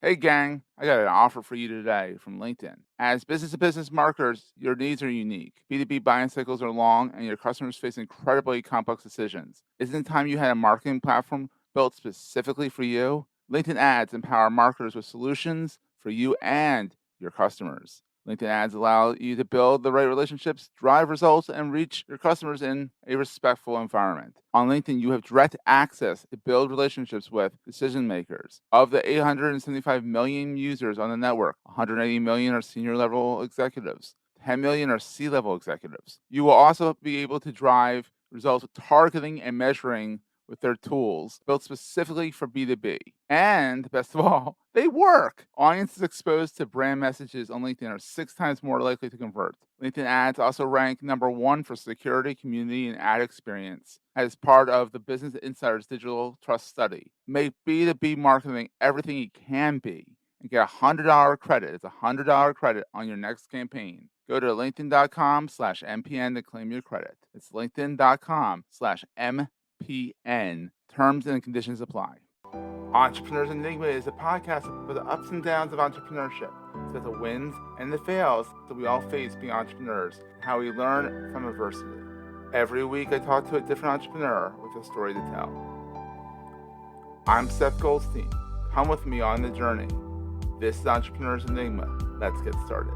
Hey gang, I got an offer for you today from LinkedIn. As business-to-business marketers, your needs are unique. B2B buying cycles are long and your customers face incredibly complex decisions. Isn't it time you had a marketing platform built specifically for you? LinkedIn ads empower marketers with solutions for you and your customers. LinkedIn ads allow you to build the right relationships, drive results, and reach your customers in a respectful environment. On LinkedIn, you have direct access to build relationships with decision makers. Of the 875 million users on the network, 180 million are senior level executives. 10 million are C-level executives. You will also be able to drive results with targeting and measuring with their tools built specifically for B2B. And best of all, they work. Audiences exposed to brand messages on LinkedIn are 6 times more likely to convert. LinkedIn ads also rank number 1 for security, community, and ad experience as part of the Business Insider's Digital Trust Study. Make B2B marketing everything it can be and get a $100 credit. It's a $100 credit on your next campaign. Go to linkedin.com/MPN to claim your credit. It's linkedin.com/MPN. Terms and conditions apply. Entrepreneurs Enigma is a podcast for the ups and downs of entrepreneurship. It's about the wins and the fails that we all face being entrepreneurs, and how we learn from adversity. Every week I talk to a different entrepreneur with a story to tell. I'm Seth Goldstein. Come with me on the journey. This is Entrepreneurs Enigma. Let's get started.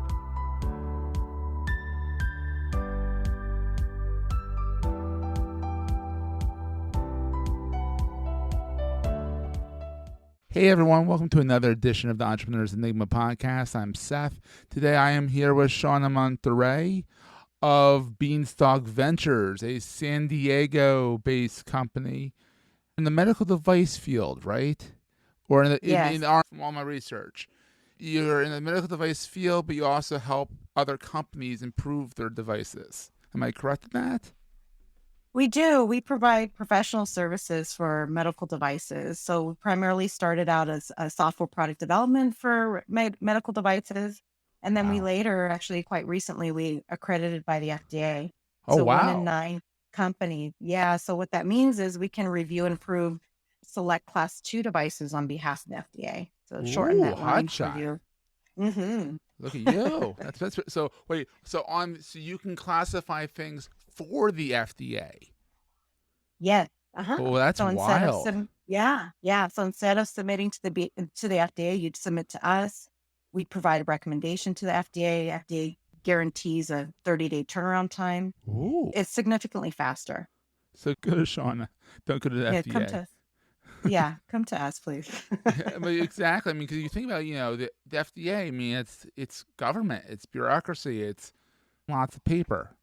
Hey everyone, welcome to another edition of the Entrepreneurs Enigma podcast. I'm Seth. Today I am here with Shawnnah Monterrey of BeanStock Ventures, a San Diego-based company in the medical device field, right? Or from all my research. You're in the medical device field, but you also help other companies improve their devices. Am I correct in that? We do. We provide professional services for medical devices. So we primarily started out as a software product development for medical devices. And then we later, actually quite recently, we accredited by the FDA. Oh, so wow. 1 in 9 companies. Yeah. So what that means is we can review and approve select class 2 devices on behalf of the FDA. So shorten that line for you. Mm-hmm. Look at you. that's so wait, so you can classify things for the FDA. Yes. Oh, that's So wild. So instead of submitting to the FDA, you'd submit to us. We provide a recommendation to the FDA. FDA guarantees a 30-day turnaround time. Ooh. It's significantly faster. So go to Shawnnah. Don't go to the FDA. Come to us, please. But exactly. I mean, because you think about, the FDA. I mean, it's government, it's bureaucracy, it's lots of paper.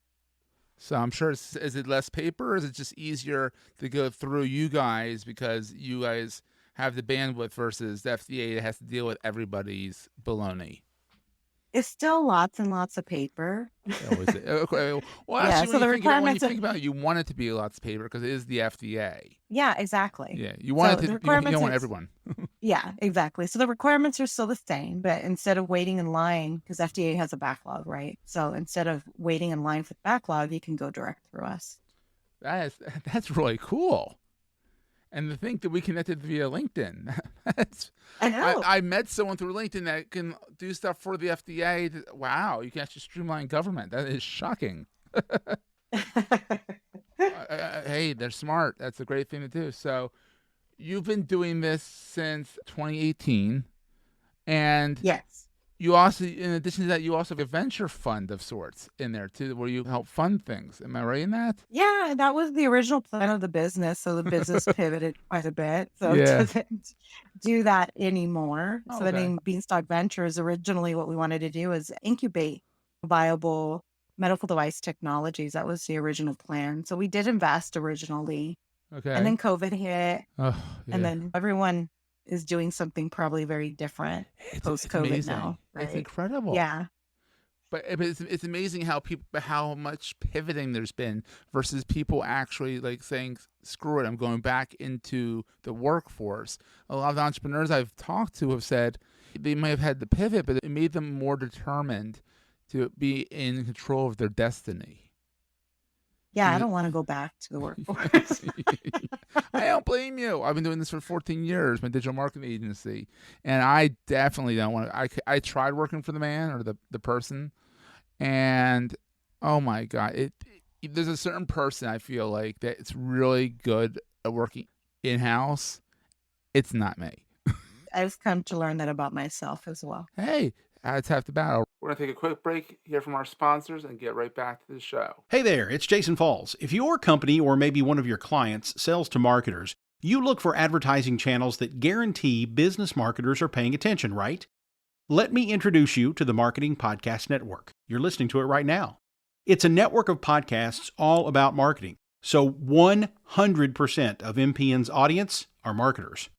So I'm sure, is it less paper, or is it just easier to go through you guys because you guys have the bandwidth versus the FDA that has to deal with everybody's baloney? It's still lots and lots of paper. Oh, is it? Okay. Well, actually, when you think about it, you want it to be lots of paper because it is the FDA. Yeah, exactly. Yeah, you want you don't want everyone. Yeah, exactly. So the requirements are still the same, but instead of waiting in line, because FDA has a backlog, right? So instead of waiting in line for the backlog, you can go direct through us. That's really cool. And to think that we connected via LinkedIn. I know. I met someone through LinkedIn that can do stuff for the FDA. Wow, you can actually streamline government. That is shocking. Hey, they're smart. That's a great thing to do. So you've been doing this since 2018. And yes. You also, in addition to that, you also have a venture fund of sorts in there too, where you help fund things. Am I right in that? Yeah, that was the original plan of the business. So the business pivoted quite a bit. So it doesn't do that anymore. So the name BeanStock Ventures, originally what we wanted to do is incubate viable medical device technologies. That was the original plan. So we did invest originally. Okay. And then COVID hit. And then everyone is doing something probably very different post-COVID now. Right? It's incredible. Yeah. But it's amazing how much pivoting there's been versus people actually like saying, screw it, I'm going back into the workforce. A lot of the entrepreneurs I've talked to have said they may have had to pivot, but it made them more determined to be in control of their destiny. Yeah, I don't want to go back to the workforce. I don't blame you. I've been doing this for 14 years, my digital marketing agency, and I definitely don't want to. I tried working for the man or the person, and oh my God, there's a certain person I feel like that it's really good at working in-house. It's not me. I've come to learn that about myself as well. Hey, that's half the battle. We're going to take a quick break, hear from our sponsors, and get right back to the show. Hey there, it's Jason Falls. If your company or maybe one of your clients sells to marketers, you look for advertising channels that guarantee business marketers are paying attention, right? Let me introduce you to the Marketing Podcast Network. You're listening to it right now. It's a network of podcasts all about marketing. So 100% of MPN's audience are marketers.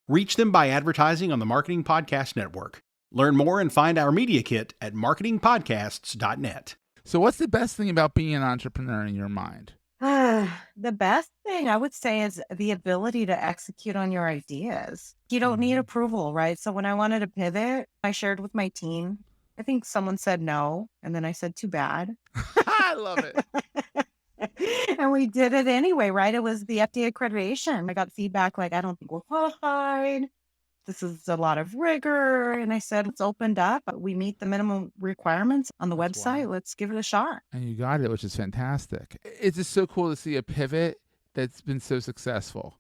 Reach them by advertising on the Marketing Podcast Network. Learn more and find our media kit at marketingpodcasts.net. So what's the best thing about being an entrepreneur in your mind? The best thing I would say is the ability to execute on your ideas. You don't need approval, right? So when I wanted to pivot, I shared with my team. I think someone said no, and then I said, too bad. I love it. And we did it anyway, right? It was the FDA accreditation. I got feedback like, I don't think we're qualified. This is a lot of rigor. And I said, it's opened up. We meet the minimum requirements on the website. Wow. Let's give it a shot. And you got it, which is fantastic. It's just so cool to see a pivot that's been so successful.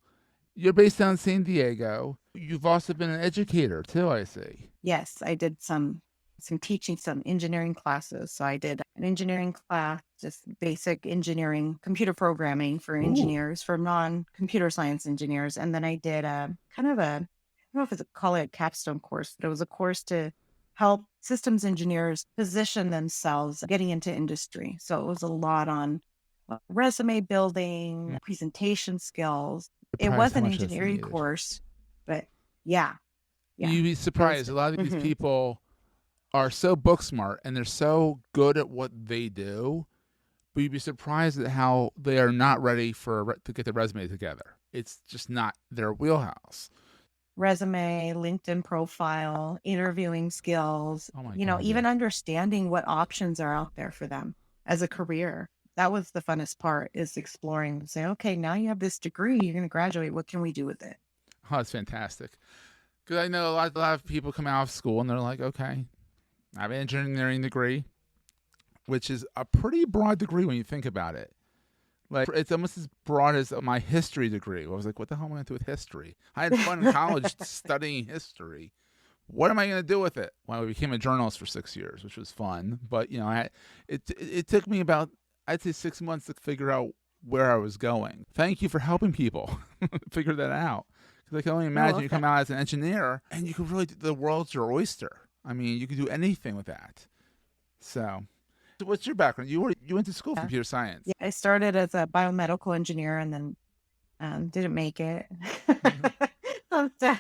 You're based down in San Diego. You've also been an educator too, I see. Yes, I did some teaching, some engineering classes. So I did an engineering class, just basic engineering, computer programming for engineers, for non-computer science engineers. And then I did a kind of a, I don't know if it's call it a capstone course, but it was a course to help systems engineers position themselves getting into industry. So it was a lot on resume building, presentation skills. It was an engineering course, but yeah. You'd be surprised. A lot of these people are so book smart and they're so good at what they do, but you'd be surprised at how they are not ready to get their resume together. It's just not their wheelhouse. Resume, LinkedIn profile, interviewing skills, even understanding what options are out there for them as a career. That was the funnest part, is exploring and saying, okay, now you have this degree, you're going to graduate. What can we do with it? Oh, it's fantastic. Because I know a lot of people come out of school and they're like, okay, I have an engineering degree, which is a pretty broad degree when you think about it. Like, it's almost as broad as my history degree. I was like, what the hell am I going to do with history? I had fun in college studying history. What am I going to do with it? Well, I became a journalist for 6 years, which was fun. But, it took me about, I'd say 6 months to figure out where I was going. Thank you for helping people figure that out. Because I can only imagine you come out as an engineer and you can really, the world's your oyster. I mean, you can do anything with that. So what's your background? You went to school for computer science. Yeah, I started as a biomedical engineer and then didn't make it. So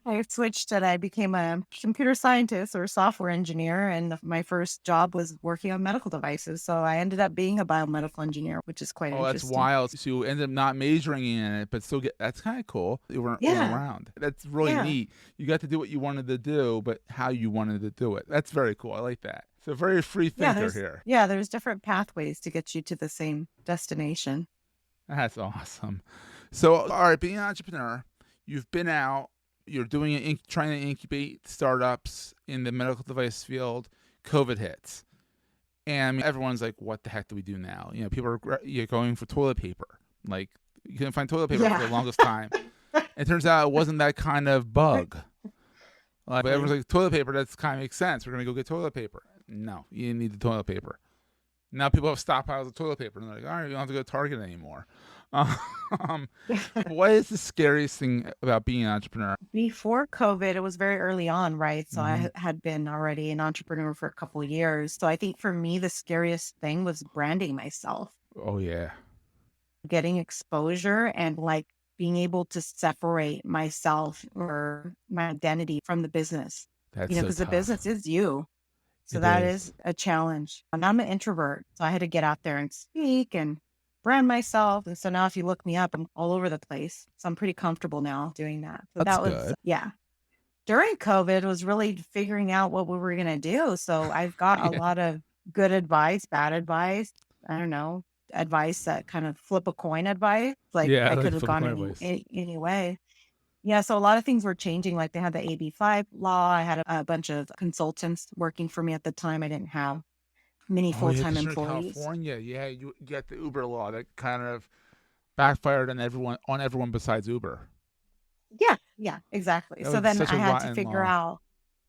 I switched and I became a computer scientist or a software engineer. And my first job was working on medical devices. So I ended up being a biomedical engineer, which is quite interesting. That's wild. So you ended up not majoring in it, but still that's kind of cool. You weren't around. That's really neat. You got to do what you wanted to do, but how you wanted to do it. That's very cool. I like that. So very free thinker here. Yeah, there's different pathways to get you to the same destination. That's awesome. So, all right, being an entrepreneur, you've been out, you're doing trying to incubate startups in the medical device field. COVID hits. And everyone's like, what the heck do we do now? People are going for toilet paper. Like, you couldn't find toilet paper for the longest time. It turns out it wasn't that kind of bug. But everyone's like, toilet paper, that kind of makes sense. We're going to go get toilet paper. No, you didn't need the toilet paper. Now people have stockpiles of toilet paper, and they're like, all right, you don't have to go to Target anymore. What is the scariest thing about being an entrepreneur? Before COVID, it was very early on, right? So I had been already an entrepreneur for a couple of years. So I think for me, the scariest thing was branding myself. Oh, yeah. Getting exposure and like being able to separate myself or my identity from the business. That's because the business is you. So that is a challenge. And I'm an introvert. So I had to get out there and speak and brand myself. And so now if you look me up, I'm all over the place. So I'm pretty comfortable now doing that. So That's that was good. Yeah. During COVID, it was really figuring out what we were going to do. So I've got a lot of good advice, bad advice. I don't know. advice that kind of flip a coin advice. Like Yeah, I like could have flip a gone coin advice. any way. Yeah, so a lot of things were changing. Like they had the AB5 law. I had a bunch of consultants working for me at the time. I didn't have many Oh, yeah, full-time because you're in employees. California. Yeah, you get the Uber law that kind of backfired on everyone besides Uber. Yeah, exactly. That So was then such I a had to rotten figure law. out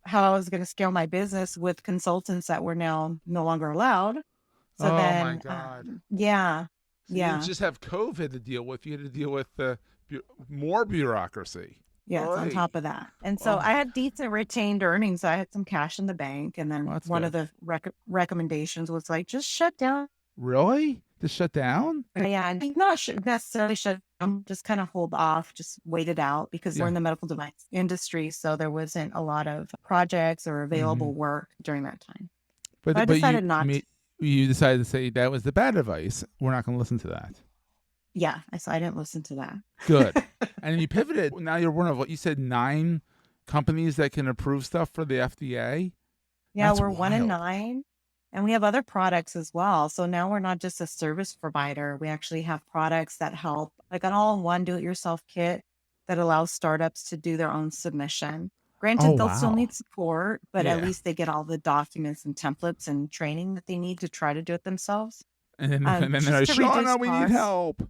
how I was going to scale my business with consultants that were now no longer allowed. So Oh my then, God. yeah, So you didn't yeah, just have COVID to deal with; you had to deal with more bureaucracy. yes, on Oy. top of that. And so Oh, I had decent retained earnings. I had some cash in the bank. And well, then that's one of good. the recommendations was like, just shut down. Really? To shut down? Yeah, and not necessarily shut down, just kind of hold off, just wait it out because we're Yeah. in the medical device industry. So there wasn't a lot of projects or Hmm. available work during that time. So I But decided not to. you decided to say that was the bad advice. We're not going to listen to that. Yeah, so I didn't listen to that. Good. And then you pivoted. Now you're one of what you said 9 companies that can approve stuff for the FDA. Yeah, That's we're 1 in wild. 9, and we have other products as well. So now we're not just a service provider. We actually have products that help, like an all-in-one do-it-yourself kit that allows startups to do their own submission. Oh Granted, they'll still wow. need support, but at Yeah. least they get all the documents and templates and training that they need to try to do it themselves, And then they're just like, to reduce Shawnnah, we need costs. help.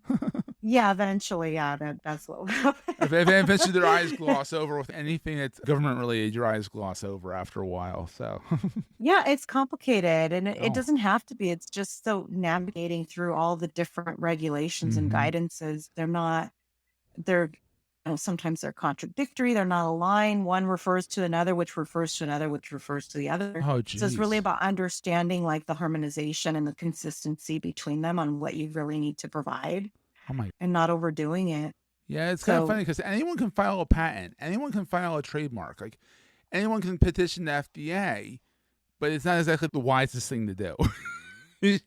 Yeah, eventually, yeah, that's what will happen. Eventually, their eyes gloss over with anything that's government related. Your eyes gloss over after a while. So, Yeah, it's complicated and it oh, doesn't have to be. It's just so navigating through all the different regulations and hmm, guidances. They're, sometimes they're contradictory. They're not aligned. One refers to another, which refers to another, which refers to the other. oh, So it's really geez, about understanding like the harmonization and the consistency between them on what you really need to provide oh my, and not overdoing it. yeah, it's kind of So funny because anyone can file a patent, anyone can file a trademark, like anyone can petition the FDA, but it's not exactly the wisest thing to do.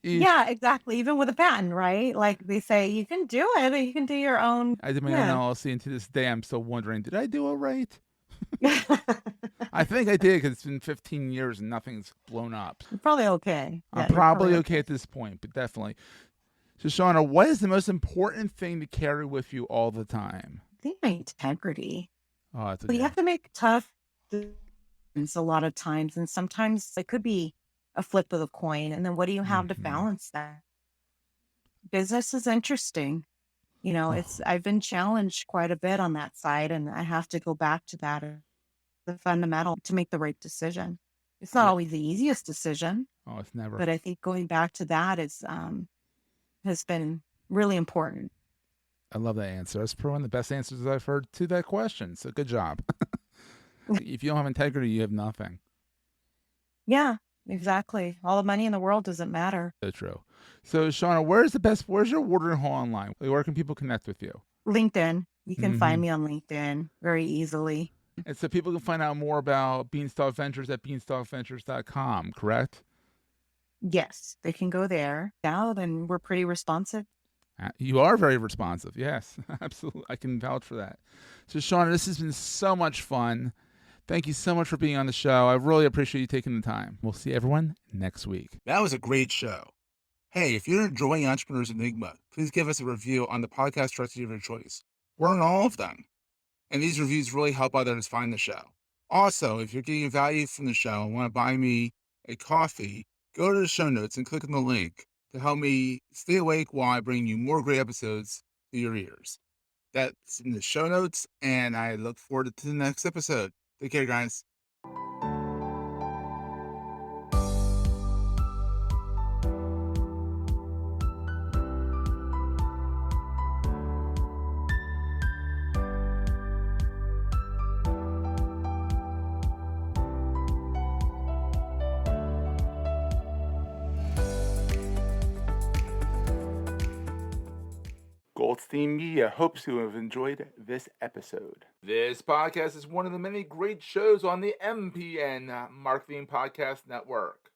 yeah, exactly. Even with a patent, right? Like they say you can do it, but you can do your own. I did my own Yeah. LLC, and to this day, I'm still wondering, did I do it right? I think I did because it's been 15 years and nothing's blown up. You're probably okay. I'm Yeah, you're probably probably okay okay. at this point, but definitely. So, Shawnnah, what is the most important thing to carry with you all the time? I think my integrity. Oh, that's a But good you one. have to make tough decisions a lot of times. And sometimes it could be a flip of the coin. And then what do you have to Hmm. balance that? Business is interesting. Oh, I've been challenged quite a bit on that side. And I have to go back to that, the fundamental to make the right decision. It's not yeah. always the easiest decision, Oh, it's never. but I think going back to that has been really important. I love that answer. That's probably one of the best answers I've heard to that question. So, good job. If you don't have integrity, you have nothing. Yeah, exactly. All the money in the world doesn't matter. So true. So, Shawnnah, where's your watering hole online? Like, where can people connect with you? LinkedIn. You can Hmm. find me on LinkedIn very easily. And so people can find out more about BeanStock Ventures at beanstockventures.com, correct? Yes, they can go there. Now, then we're pretty responsive. You are very responsive. Yes, absolutely. I can vouch for that. So, Shawnnah, this has been so much fun. Thank you so much for being on the show. I really appreciate you taking the time. We'll see everyone next week. That was a great show. Hey, if you're enjoying Entrepreneurs Enigma, please give us a review on the podcast directory of your choice. We're on all of them. And these reviews really help others find the show. Also, if you're getting value from the show and want to buy me a coffee, go to the show notes and click on the link to help me stay awake while I bring you more great episodes to your ears. That's in the show notes, and I look forward to the next episode. Take care, guys. Goldstein Media hopes you have enjoyed this episode. This podcast is one of the many great shows on the MPN Marketing Podcast Network.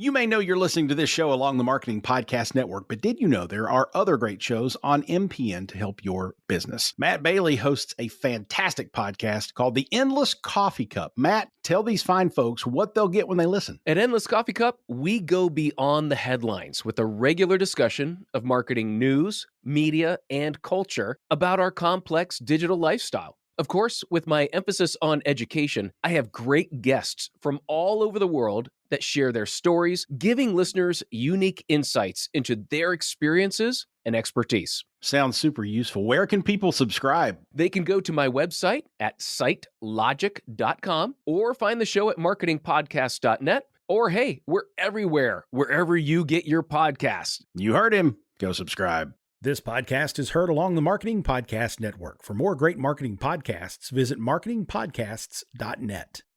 You may know you're listening to this show along the Marketing Podcast Network, but did you know there are other great shows on MPN to help your business? Matt Bailey hosts a fantastic podcast called The Endless Coffee Cup. Matt, tell these fine folks what they'll get when they listen. At Endless Coffee Cup, we go beyond the headlines with a regular discussion of marketing news, media, and culture about our complex digital lifestyle. Of course, with my emphasis on education, I have great guests from all over the world that share their stories, giving listeners unique insights into their experiences and expertise. Sounds super useful. Where can people subscribe? They can go to my website at sitelogic.com or find the show at marketingpodcast.net. Or hey, we're everywhere, wherever you get your podcasts. You heard him. Go subscribe. This podcast is heard along the Marketing Podcast Network. For more great marketing podcasts, visit marketingpodcasts.net.